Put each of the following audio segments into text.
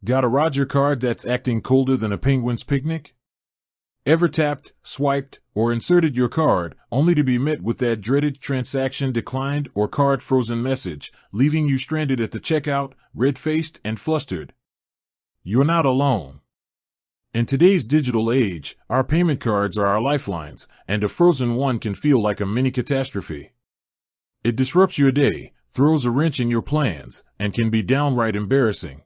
Got a Roger card that's acting colder than a penguin's picnic? Ever tapped, swiped, or inserted your card, only to be met with that dreaded transaction declined or card frozen message, leaving you stranded at the checkout, red-faced and flustered? You're not alone. In today's digital age, our payment cards are our lifelines, and a frozen one can feel like a mini catastrophe. It disrupts your day, throws a wrench in your plans, and can be downright embarrassing.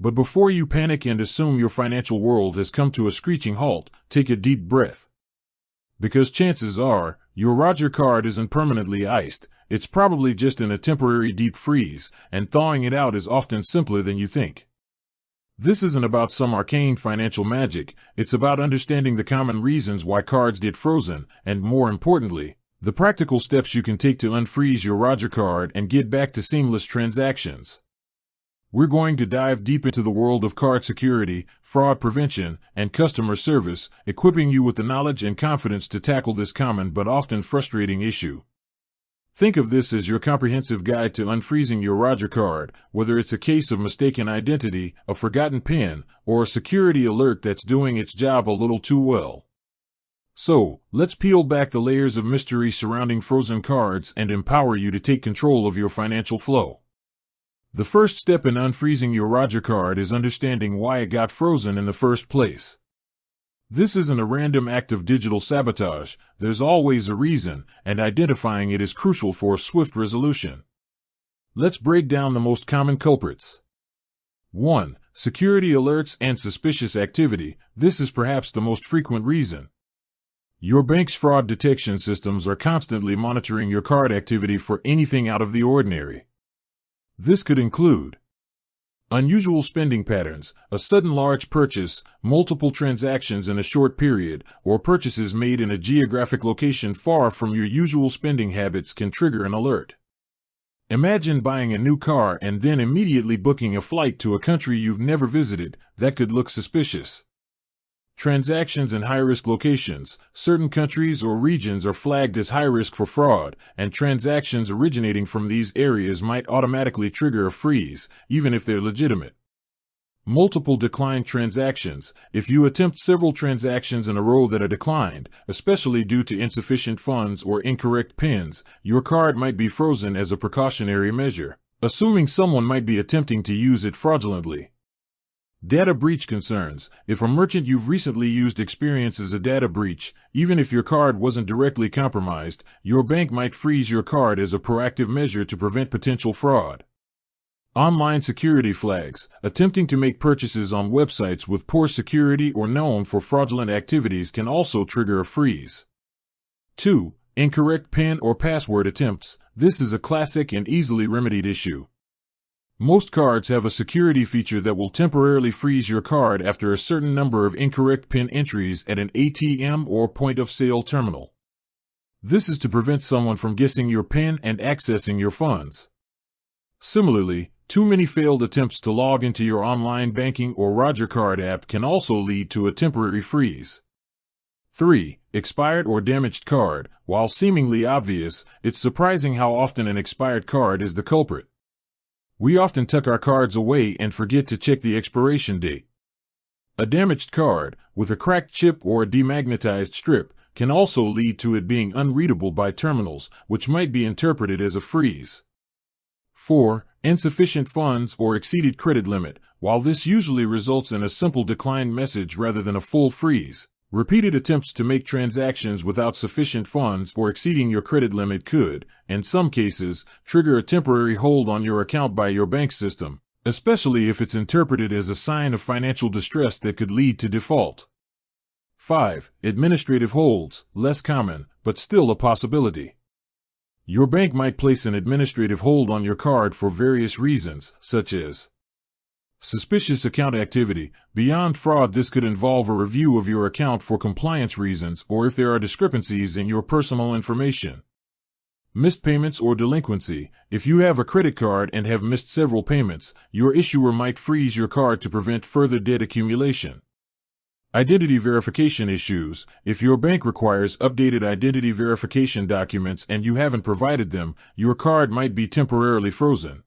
But before you panic and assume your financial world has come to a screeching halt, take a deep breath. Because chances are, your Roger card isn't permanently iced, it's probably just in a temporary deep freeze, and thawing it out is often simpler than you think. This isn't about some arcane financial magic, it's about understanding the common reasons why cards get frozen, and more importantly, the practical steps you can take to unfreeze your Roger card and get back to seamless transactions. We're going to dive deep into the world of card security, fraud prevention, and customer service, equipping you with the knowledge and confidence to tackle this common but often frustrating issue. Think of this as your comprehensive guide to unfreezing your Roger card, whether it's a case of mistaken identity, a forgotten PIN, or a security alert that's doing its job a little too well. So, let's peel back the layers of mystery surrounding frozen cards and empower you to take control of your financial flow. The first step in unfreezing your Roger card is understanding why it got frozen in the first place. This isn't a random act of digital sabotage, there's always a reason, and identifying it is crucial for a swift resolution. Let's break down the most common culprits. 1. Security alerts and suspicious activity. This is perhaps the most frequent reason. Your bank's fraud detection systems are constantly monitoring your card activity for anything out of the ordinary. This could include unusual spending patterns, a sudden large purchase, multiple transactions in a short period, or purchases made in a geographic location far from your usual spending habits can trigger an alert. Imagine buying a new car and then immediately booking a flight to a country you've never visited. That could look suspicious. Transactions in high-risk locations. Certain countries or regions are flagged as high risk for fraud, and transactions originating from these areas might automatically trigger a freeze, even if they're legitimate. Multiple declined transactions. If you attempt several transactions in a row that are declined, especially due to insufficient funds or incorrect PINs, your card might be frozen as a precautionary measure, assuming someone might be attempting to use it fraudulently. Data breach concerns. If a merchant you've recently used experiences a data breach, even if your card wasn't directly compromised, your bank might freeze your card as a proactive measure to prevent potential fraud. Online security flags. Attempting to make purchases on websites with poor security or known for fraudulent activities can also trigger a freeze. 2. Incorrect PIN or password attempts. This is a classic and easily remedied issue. Most cards have a security feature that will temporarily freeze your card after a certain number of incorrect PIN entries at an ATM or point-of-sale terminal. This is to prevent someone from guessing your PIN and accessing your funds. Similarly, too many failed attempts to log into your online banking or Roger card app can also lead to a temporary freeze. 3. Expired or damaged card. While seemingly obvious, it's surprising how often an expired card is the culprit. We often tuck our cards away and forget to check the expiration date. A damaged card, with a cracked chip or a demagnetized strip, can also lead to it being unreadable by terminals, which might be interpreted as a freeze. 4. Insufficient funds or exceeded credit limit. While this usually results in a simple decline message rather than a full freeze, repeated attempts to make transactions without sufficient funds or exceeding your credit limit could, in some cases, trigger a temporary hold on your account by your bank system, especially if it's interpreted as a sign of financial distress that could lead to default. 5. Administrative holds. Less common, but still a possibility. Your bank might place an administrative hold on your card for various reasons, such as suspicious account activity. Beyond fraud, this could involve a review of your account for compliance reasons or if there are discrepancies in your personal information. Missed payments or delinquency. If you have a credit card and have missed several payments, your issuer might freeze your card to prevent further debt accumulation. Identity verification issues. If your bank requires updated identity verification documents and you haven't provided them, your card might be temporarily frozen.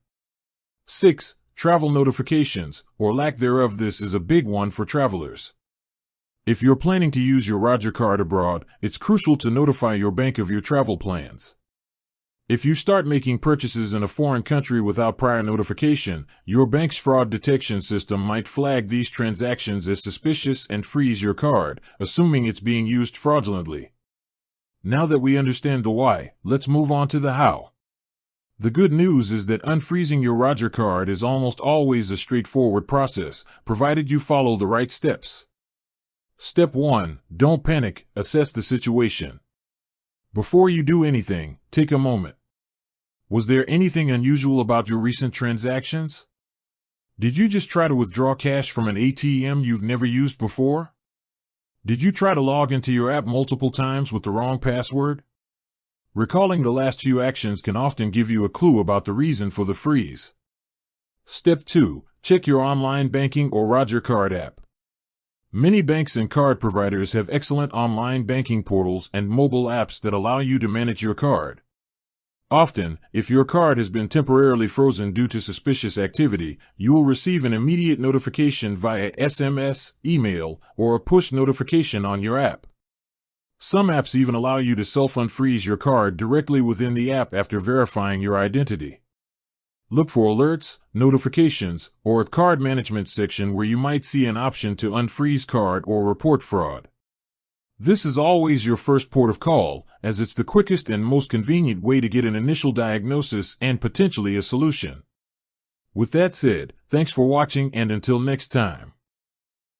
6. travel notifications, or lack thereof. This is a big one for travelers. If you're planning to use your Roger card abroad, it's crucial to notify your bank of your travel plans. If you start making purchases in a foreign country without prior notification, your bank's fraud detection system might flag these transactions as suspicious and freeze your card, assuming it's being used fraudulently. Now that we understand the why, let's move on to the how. The good news is that unfreezing your Roger card is almost always a straightforward process, provided you follow the right steps. Step 1. Don't panic, assess the situation. Before you do anything, take a moment. Was there anything unusual about your recent transactions? Did you just try to withdraw cash from an ATM you've never used before? Did you try to log into your app multiple times with the wrong password? Recalling the last few actions can often give you a clue about the reason for the freeze. Step 2. Check your online banking or Roger card app. Many banks and card providers have excellent online banking portals and mobile apps that allow you to manage your card. Often, if your card has been temporarily frozen due to suspicious activity, you will receive an immediate notification via SMS, email, or a push notification on your app. Some apps even allow you to self-unfreeze your card directly within the app after verifying your identity. Look for alerts, notifications, or a card management section where you might see an option to unfreeze card or report fraud. This is always your first port of call, as it's the quickest and most convenient way to get an initial diagnosis and potentially a solution. With that said, thanks for watching, and until next time.